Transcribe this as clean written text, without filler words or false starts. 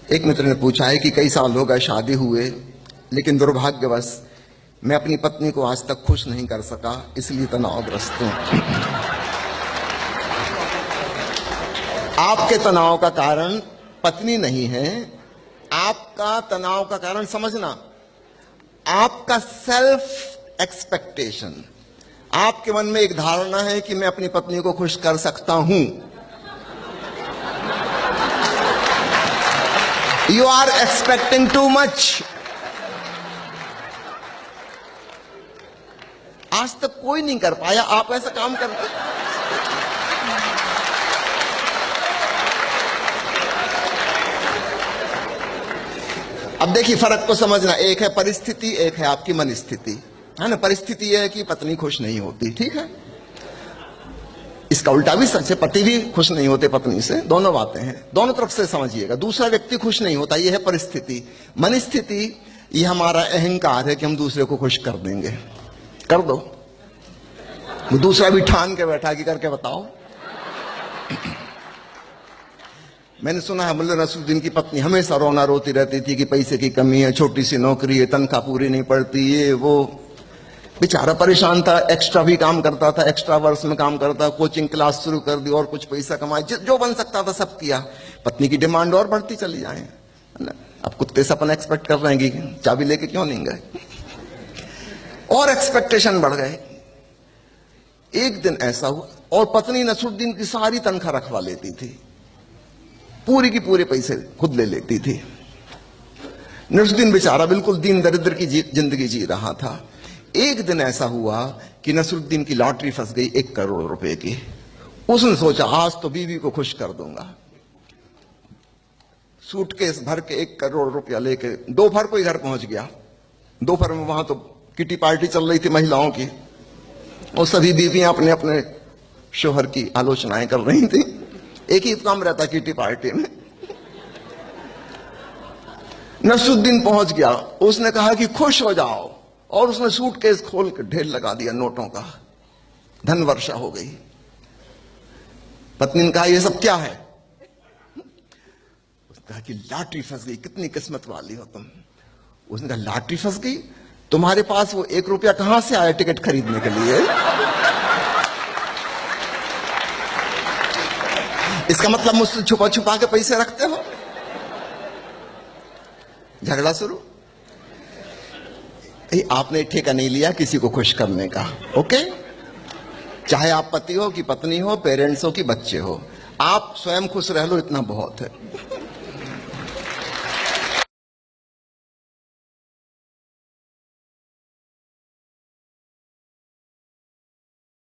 एक मित्र ने पूछा है कि कई साल हो गए शादी हुए, लेकिन दुर्भाग्यवश मैं अपनी पत्नी को आज तक खुश नहीं कर सका, इसलिए तनावग्रस्त हूं। आपके तनाव का कारण पत्नी नहीं है, आपका तनाव का कारण समझना आपका सेल्फ एक्सपेक्टेशन। आपके मन में एक धारणा है कि मैं अपनी पत्नी को खुश कर सकता हूं। You are expecting too much. आज तक कोई नहीं कर पाया, आप ऐसा काम करते। अब देखिए फर्क को समझना, एक है परिस्थिति, एक है आपकी मन स्थिति, है ना। परिस्थिति यह है कि पत्नी खुश नहीं होती, ठीक है। इसका उल्टा भी सच है, पति भी खुश नहीं होते पत्नी से, दोनों बातें हैं, दोनों तरफ से समझिएगा। दूसरा व्यक्ति खुश नहीं होता, यह है परिस्थिति। मन स्थिति ये हमारा अहंकार है कि हम दूसरे को खुश कर देंगे। कर दो, वो दूसरा भी ठान के बैठा कि करके बताओ। मैंने सुना है मुल्ला नसरुद्दीन की पत्नी हमेशा रोना रोती रहती थी कि पैसे की कमी है, छोटी सी नौकरी है, तनख्वाह पूरी नहीं पड़ती, ये वो। बेचारा परेशान था, एक्स्ट्रा भी काम करता था, एक्स्ट्रा वर्ष में काम करता, कोचिंग क्लास शुरू कर दी और कुछ पैसा कमाए, जो बन सकता था सब किया। पत्नी की डिमांड और बढ़ती चली जाए, है ना। अब कुत्ते से अपन एक्सपेक्ट कर रहे हैं कि चाबी लेके क्यों नहीं गए, और एक्सपेक्टेशन बढ़ गए। एक दिन ऐसा हुआ और पत्नी नसरुद्दीन की सारी तनख्वाह रखवा लेती थी, पूरी की पूरे पैसे खुद ले लेती थी। नसरुद्दीन बेचारा बिल्कुल दीन दरिद्र की जिंदगी जी रहा था। एक दिन ऐसा हुआ कि नसरुद्दीन की लॉटरी फंस गई 1 करोड़ रुपए की। उसने सोचा आज तो बीवी को खुश कर दूंगा। सूटकेस भर के 1 करोड़ रुपया लेके दोपहर को ही घर पहुंच गया। दोपहर में वहां तो किटी पार्टी चल रही थी महिलाओं की, और सभी बीवियां अपने अपने शोहर की आलोचनाएं कर रही थी। एक ही काम रहता किटी पार्टी में। नसरुद्दीन पहुंच गया, उसने कहा कि खुश हो जाओ, और उसने सूटकेस खोल के ढेर लगा दिया नोटों का। धन वर्षा हो गई। पत्नी ने कहा ये सब क्या है? उसने कहा कि लॉटरी फंस गई, कितनी किस्मत वाली हो तुम। उसने कहा लॉटरी फंस गई? तुम्हारे पास वो 1 रुपया कहां से आया टिकट खरीदने के लिए? इसका मतलब मुझसे छुपा छुपा के पैसे रखते हो? झगड़ा शुरू। आपने ठेका नहीं लिया किसी को खुश करने का, ओके। चाहे आप पति हो कि पत्नी हो, पेरेंट्स हो कि बच्चे हो, आप स्वयं खुश रह लो, इतना बहुत है।